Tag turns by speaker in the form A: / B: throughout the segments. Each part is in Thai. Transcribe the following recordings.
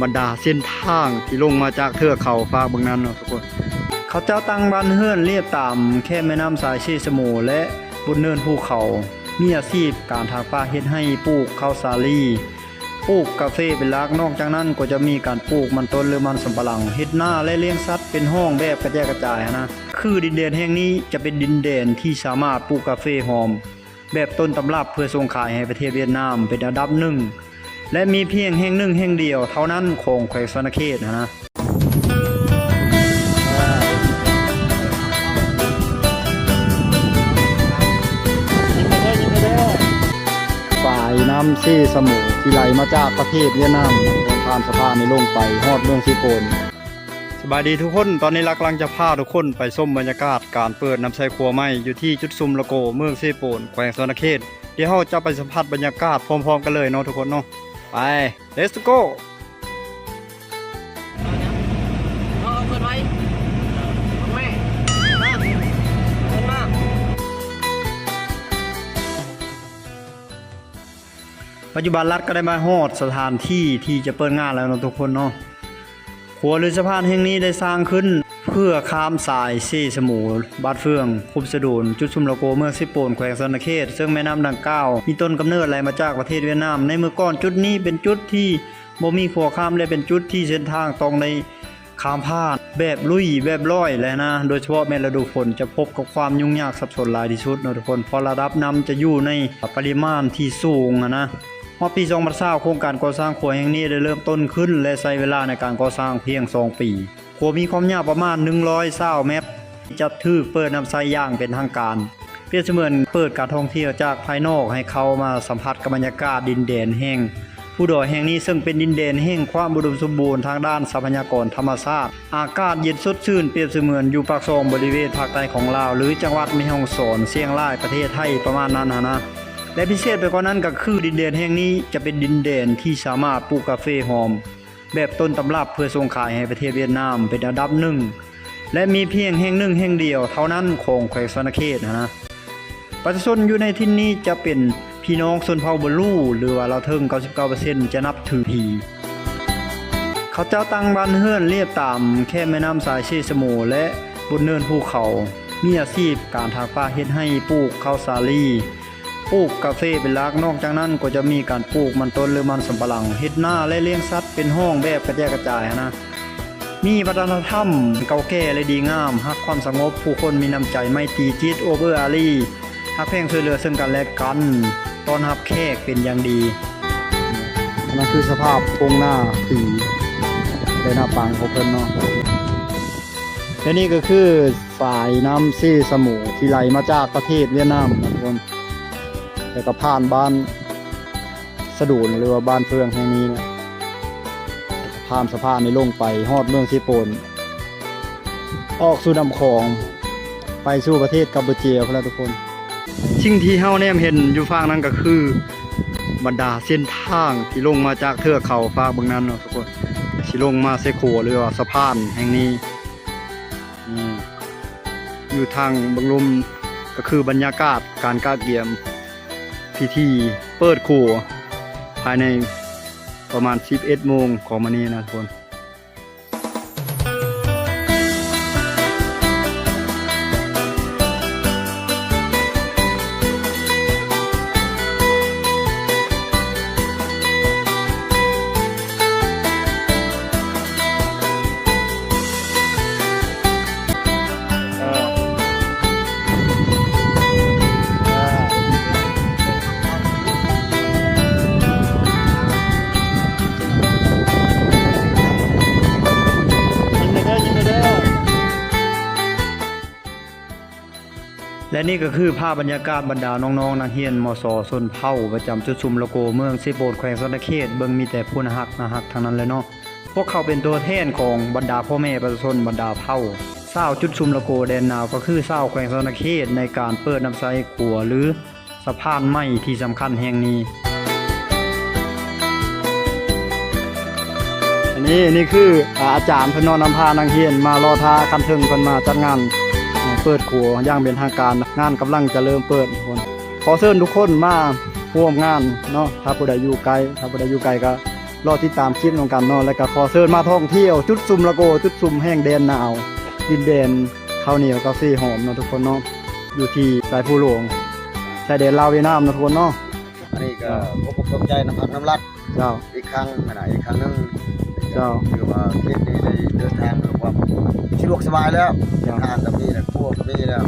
A: บรรดาเส้นทางที่ลงมาจากเทือกเขาฟ้าเบื้องนั้นเนาะทุกคนเขาเจ้าตั้งบ้านเฮือนเรียบตามแค่แม่น้ำสายเชษโมและบนเนินภูเขามีอาชีพการทางป่าเฮ็ดให้ปลูกข้าวสาลีปลูกกาแฟเป็นหลักนอกจากนั้นก็จะมีการปลูกมันต้นหรือมันสำปะหลังเฮ็ดนาและเลี้ยงสัตว์เป็นห้องแบบกระจายกระจายนะคือดินแดนแห่งนี้จะเป็นดินแดนที่สามารถปลูกกาแฟหอมแบบต้นตำรับเพื่อส่งขายให้ประเทศเวียดนามเป็นอันดับหนึ่งและมีเพียงแห่งหนึ่งแห่งเดียวเท่านั้นของแขวงศรีสะเกษนะฝ่ายน้ำซีสมุที่ไหลมาจากประเทศเวียดนามผ่านสะพานในลงไปฮอดเมืองซีโปนสบายดีทุกคนตอนนี้ลักลังจะพาทุกคนไปชมบรรยากาศการเปิดน้ำใสครัวไม้อยู่ที่จุดซุมละโกเมืองซีโปนแขวงศรีสะเกษเดี๋ยวเราจะไปสัมผัสบรรยากาศพร้อมๆกันเลยเนาะทุกคนเนาะไป let's go
B: เปิดไว้แม่มาก
A: ปัจจุบันรัฐก็ได้มาฮอดสถานที่ที่จะเปิดงานแล้วเนาะทุกคนเนาะขัวหรือสะพานแห่งนี้ได้สร้างขึ้นเพื่อข้ามสายเซสมูบาดเฟืองคุบสะดูนจุดซุมละโกเมืองซิโปนแขวงศรีสะเกษซึ่งแม่น้ำดังกล่าวมีต้นกำเนิดไหลมาจากประเทศเวียดนามในเมื่อก่อนจุดนี้เป็นจุดที่บ่มีขัวข้ามและเป็นจุดที่เส้นทางตรงในข้ามพาดแบบลุยแบบร้อยเลยนะโดยเฉพาะแม่ฤดูฝนจะพบกับความยุ่งยากสับสนหลายที่สุดเนาะทุกคนเพราะระดับน้ำจะอยู่ในปริมาณที่สูงนะพอปี2020โครงการก่อสร้างขัวแห่งนี้ได้เริ่มต้นขึ้นและใช้เวลาในการก่อสร้างเพียง2 ปีขัวมีความยาวประมาณ120 เมตรจะถูกเปิดน้ำใสอย่างเป็นทางการเปรียบเสมือนเปิดการท่องเที่ยวจากภายนอกให้เขามาสัมผัสกับบรรยากาศดินแดนแห่งผู้ดอยแห่งนี้ซึ่งเป็นดินแดนแห่งความอุดมสมบูรณ์ทางด้านทรัพยากรธรรมชาติอากาศเย็นสดชื่นเปรียบเสมือนอยู่ปากซองบริเวณภาคใต้ของลาวหรือจังหวัดแม่ฮ่องสอนเชียงรายประเทศไทยประมาณนั้นนะและพิเศษไปกว่านั้นก็คือดินแดนแห่งนี้จะเป็นดินแดนที่สามารถปลูกกาแฟหอมแบบต้นตำรับเพื่อส่งขายให้ประเทศเวียดนามเป็นอันดับหนึ่งและมีเพียงแห่งหนึ่งแห่งเดียวเท่านั้นของแขวงศรีสะเกษนะประชาชนอยู่ในที่นี้จะเป็นพี่น้องชนเผ่าบลูหรือว่าเราเทิง 99% จะนับถือผีเขาเจ้าตั้งบ้านเฮือนเรียบตามแค่แม่น้ำสายเชษโมและบนเนินภูเขามีอาชีพการทางป่าเฮ็ดให้ปลูกข้าวสาลีปลูกกาแฟเป็นหลักนอกจากนั้นก็จะมีการปลูกมันต้นหรือมันสำปะหลังเฮ็ดนาและเลี้ยงสัตว์เป็นห้องแบบกระจายกระจายนะมีวัฒนธรรมเก่าแก่และดีงามฮักความสงบผู้คนมีน้ำใจไมตรีจิตโอเวอร์อารีฮักแพงช่วยเหลือซึ่งกันและกันต้อนรับแขกเป็นอย่างดีนั่นคือสภาพตรงหน้าสีในหน้าปังของเพิ่นเนาะและนี่ก็คือสายน้ำซีสมูที่ไหลมาจากประเทศเวียดนามทุกคนแล้วก็ผ่านบ้านสะดูนหรือว่าบ้านเฟืองแห่งนี้นะผ่านสะพานในลงไปฮอดเมืองซีโปนออกสู่ลำคลองไปสู่ประเทศกัมพูชาพุ่นล่ะทุกคนสิ่งที่เฮาแนมเห็นอยู่ฝั่งนั้นก็คือบรรดาเส้นทางที่ลงมาจากเทือกเขาฟ้าเบื้องนั้นเนาะทุกคนสิลงมาเซโคหรือว่าสะพานแห่งนี้อยู่ทางเบื้องลมก็คือบรรยากาศการกาเกียมพิธีเปิดครัวภายในประมาณ 11 โมงของมื้อนี้นะทุกคนและนี่ก็คือภาพบรรยากาศบรรดาน้องๆนักเรียนมศ.ชนเผ่าประจำจุดชุมละโกเมืองซีโปนแขวงศรีสะเกษเบิ่งมีแต่ผู้น่าฮักทั้งนั้นเลยเนาะพวกเขาเป็นตัวแทนของบรรดาพ่อแม่ประชาชนบรรดาเผ่าชาวจุดชุมละโกแดนนาวก็คือชาวแขวงศรีสะเกษในการเปิดน้ำใสขัวหรือสะพานไม้ที่สำคัญแห่งนี้นี่คืออาจารย์เพิ่นนำพานักเรียนมารอท่าคันถึงเพิ่นมาจัดงานเปิดครัวอย่างเป็นทางการงานกำลังจะเริ่มเปิดคนขอเชิญทุกคนมาร่วมงานเนาะถ้าผู้ใดอยู่ไกลก็ รอติดตามคลิปนำกันเนาะแล้วก็ขอเชิญมาท่องเที่ยวจุดซุมละโกจุดซุมแห่งแดนหนาวดินแดนข้าวเหนียวกาแฟหอมเนาะทุกคนเนาะอยู่ที่สายภูหลวงชายแดนลาวเวียดนามเนาะทุกคนเนาะ
C: อันนี้ก็ผมตกใจน้ำพักน้ำรัด
A: เจ้า
C: อีกครั้งขณะอีกครั้งหนึง
A: เจ้า
C: คือว่าคลิปนี้ได้เดินทางด้วยความสะดวกสบายแล้วทางกับนี่แหละพวกกับนี่แล้ว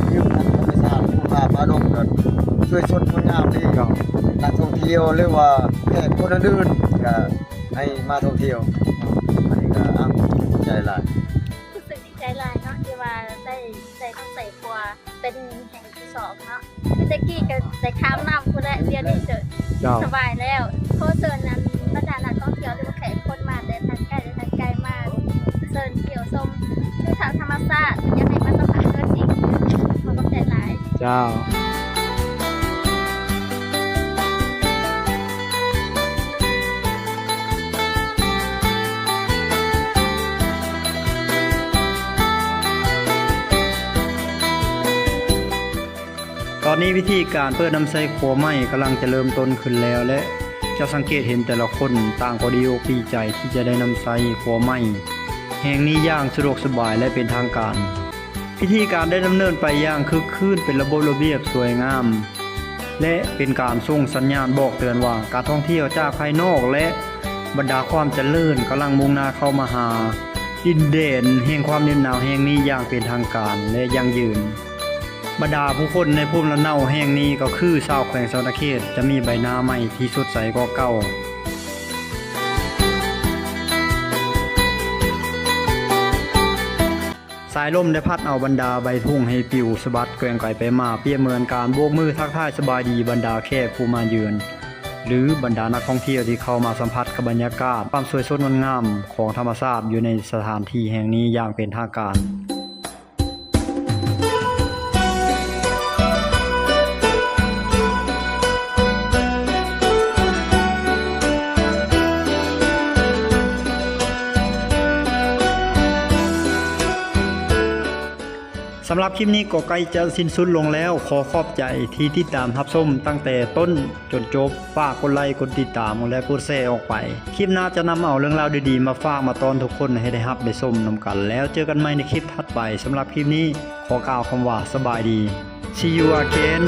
C: คือทางธรรมชาติผู้พาพาดงกันช่วยชนคนงามที่
A: เจ้า
C: นักท่องเที่ยวหรือว่าแขกคนอื่นๆก็ให้มาท่องเที่ยวอันนี้ก็อ้างใจหลาย
D: รู้สึกดีใจหลายเนาะที่ว่าได้ต้องใส่ครัวเป็นแห่งที่สองเนาะคือตะกี้ก็ได้ข้ามน้ำกูได้เรียนนี่เจอ
A: เจ้า
D: สบายแล้วโคเซิร์นนั้นบรรดานักท่องเที่ยวหรือว่าแขกคนมาแต่ทางไกลแต่ทางไกลมาเซิร์นเที่ยวชมคือทางธรรมชาติอยากให้มาสัมผัสตัวจริงเขาก็ใจหลาย
A: เจ้าตอนนี้วิธีการเปิดน้ำใส่ขัวไหม้กำลังจะเริ่มต้นขึ้นแล้วและจะสังเกตเห็นแต่ละคนต่างก็ดีอกดีใจที่จะได้นำใส่ขัวไหม้แห่งนี้อย่างสะดวกสบายและเป็นทางการพิธีการได้ดำเนินไปอย่างคึกคืนเป็นระบบระเบียบสวยงามและเป็นการส่งสัญญาณบอกเตือนว่าการท่องเที่ยวจากภายนอกและบรรดาความเจริญกำลังมุ่งหน้าเข้ามาหาดินแดนแห่งความเย็นหนาวแห่งนี้อย่างเป็นทางการและยั่งยืนบรรดาผู้คนในภูมิลำเนาแห่งนี้ก็คือชาวแขวงสวรรณเขตจะมีใบหน้าใหม่ที่สดใสกว่าเก่าสายลมได้พัดเอาบรรดาใบทุ่งให้ปิวสะบัดแกว่งไกไปมาเปรียบเหมือนการโบกมือทักทายสบายดีบรรดาแขกผู้มาเยือนหรือบรรดานักท่องเที่ยวที่เข้ามาสัมผัสกับบรรยากาศความสวยสดงดงามของธรรมชาติอยู่ในสถานที่แห่งนี้อย่างเป็นทางการ สำหรับคลิปนี้ก็ใกล้จะสิ้นสุดลงแล้วขอขอบใจที่ติดตามรับชมตั้งแต่ต้นจนจบฝากกดไลค์กดติดตามและกดแชร์ออกไปคลิปหน้าจะนำเอาเรื่องราวดีๆมาฝากมาตอนทุกคนให้ได้รับได้ชมนำกันแล้วเจอกันใหม่ในคลิปถัดไปสำหรับคลิปนี้ขอกล่าวคำว่าสบายดี See you again